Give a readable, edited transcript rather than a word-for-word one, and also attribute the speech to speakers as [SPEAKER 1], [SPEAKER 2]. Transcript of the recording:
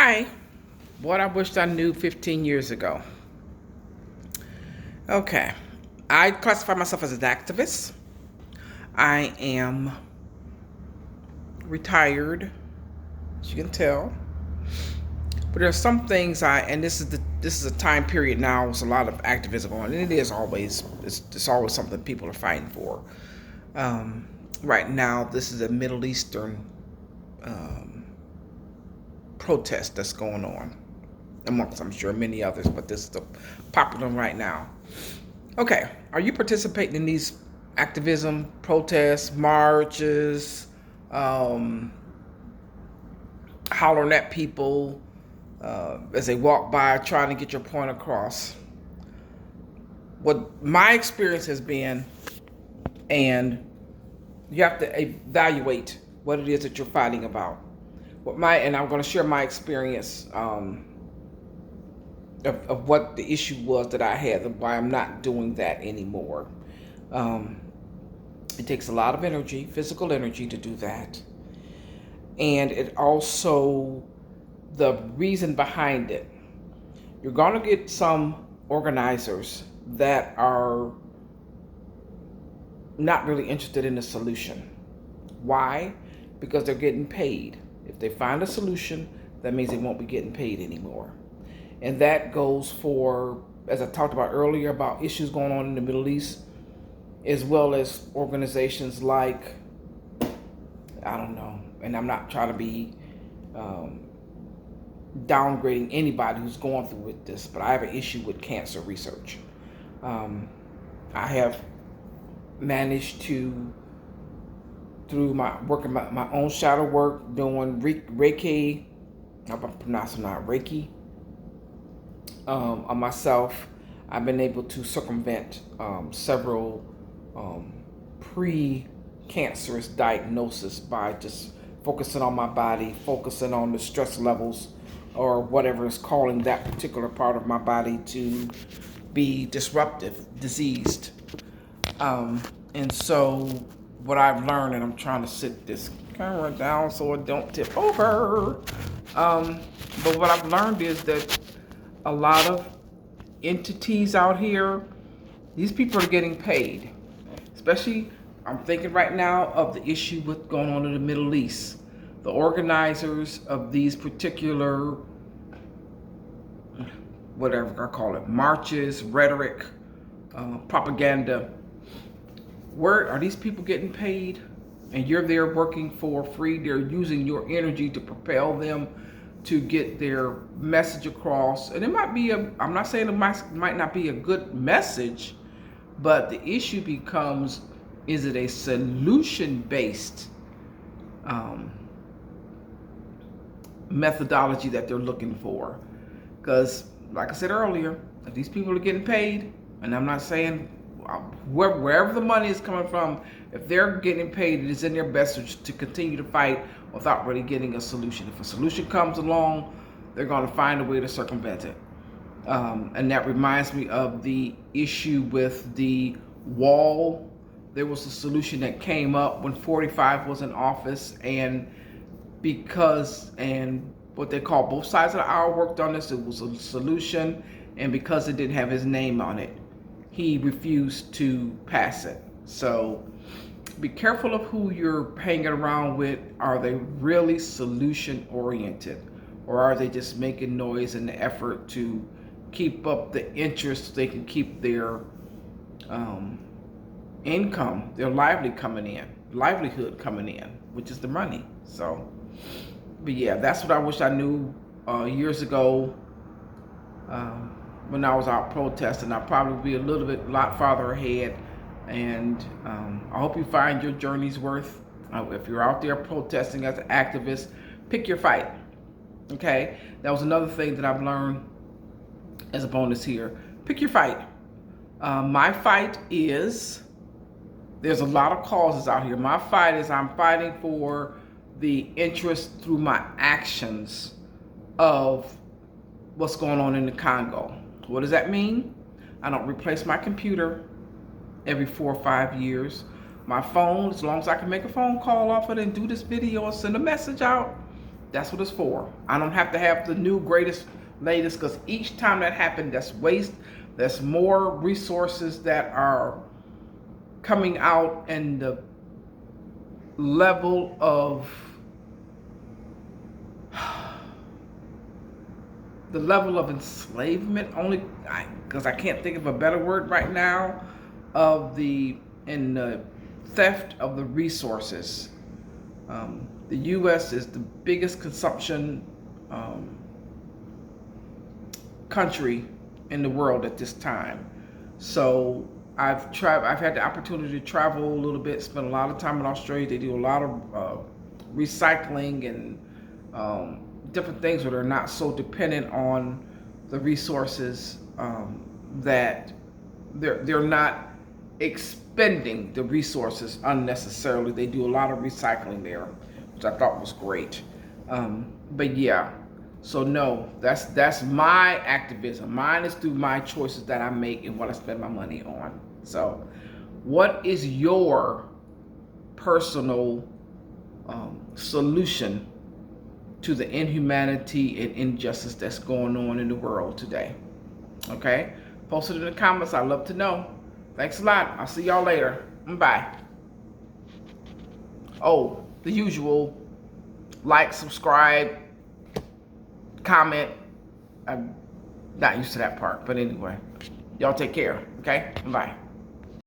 [SPEAKER 1] Hi, what I wished I knew 15 years ago. Okay, I classify myself as an activist. I am retired, as you can tell. But there are some things and this is a time period now with a lot of activism on, and it is always it's always something people are fighting for. Um, right now, this is a Middle Eastern um, protest that's going on amongst, I'm sure, many others, but this is the popular one right now. Okay, are you participating in these activism, protests, marches, um, hollering at people as they walk by, trying to get your point across? What my experience has been, and you have to evaluate what it is that you're fighting about. And I'm going to share my experience of what the issue was that I had and why I'm not doing that anymore. Um, it takes a lot of energy, physical energy, to do that. And it also, the reason behind it, you're going to get some organizers that are not really interested in the solution. Why? Because they're getting paid. If they find a solution, that means they won't be getting paid anymore. And that goes for, as I talked about earlier, about issues going on in the Middle East, as well as organizations like, I don't know, and I'm not trying to be downgrading anybody who's going through with this, but I have an issue with cancer research. I have managed to, through my working my own shadow work, doing Reiki, I'm pronouncing that Reiki, on myself, I've been able to circumvent several pre-cancerous diagnosis by just focusing on my body, focusing on the stress levels or whatever is calling that particular part of my body to be disruptive, diseased. And so what I've learned, and I'm trying to sit this camera down so it don't tip over. But what I've learned is that a lot of entities out here, these people are getting paid. Especially, I'm thinking right now of the issue with going on in the Middle East. The organizers of these particular, whatever I call it, marches, rhetoric, propaganda. Where are these people getting paid? And you're there working for free. They're using your energy to propel them to get their message across. And it might be I'm not saying it might not be a good message, but the issue becomes, is it a solution-based methodology that they're looking for? Because, like I said earlier, if these people are getting paid, and I'm not saying wherever the money is coming from, if they're getting paid, it is in their best interest to continue to fight without really getting a solution. If a solution comes along, they're going to find a way to circumvent it. And that reminds me of the issue with the wall. There was a solution that came up when 45 was in office, and what they call both sides of the aisle worked on this, it was a solution, and because it didn't have his name on it, he refused to pass it. So be careful of who you're hanging around with. Are they really solution oriented, or are they just making noise in the effort to keep up the interest so they can keep their income, their livelihood coming in, which is the money. So, but yeah, that's what I wish I knew years ago when I was out protesting. I'd probably be a lot farther ahead. And I hope you find your journey's worth. If you're out there protesting as an activist, pick your fight. Okay? That was another thing that I've learned as a bonus here. Pick your fight. My fight is, there's a lot of causes out here. My fight is I'm fighting for the interest through my actions of what's going on in the Congo. What does that mean? I don't replace my computer every 4 or 5 years. My phone, as long as I can make a phone call off it and do this video and send a message out, That's what it's for. I don't have to have the new greatest latest, because each time that happened, that's waste. There's more resources that are coming out, and the level of enslavement, only because I can't think of a better word right now, of the theft of the resources. The U.S. is the biggest consumption country in the world at this time. So I've had the opportunity to travel a little bit, spend a lot of time in Australia. They do a lot of recycling and different things where they're not so dependent on the resources, that they're not expending the resources unnecessarily. They do a lot of recycling there, which I thought was great. But yeah, so no, that's my activism. Mine is through my choices that I make and what I spend my money on. So what is your personal solution to the inhumanity and injustice that's going on in the world today? Okay, post it in the comments. I'd love to know. Thanks a lot. I'll see y'all later. Bye. Oh, the usual: like, subscribe, comment. I'm not used to that part, but anyway, y'all take care. Okay, bye.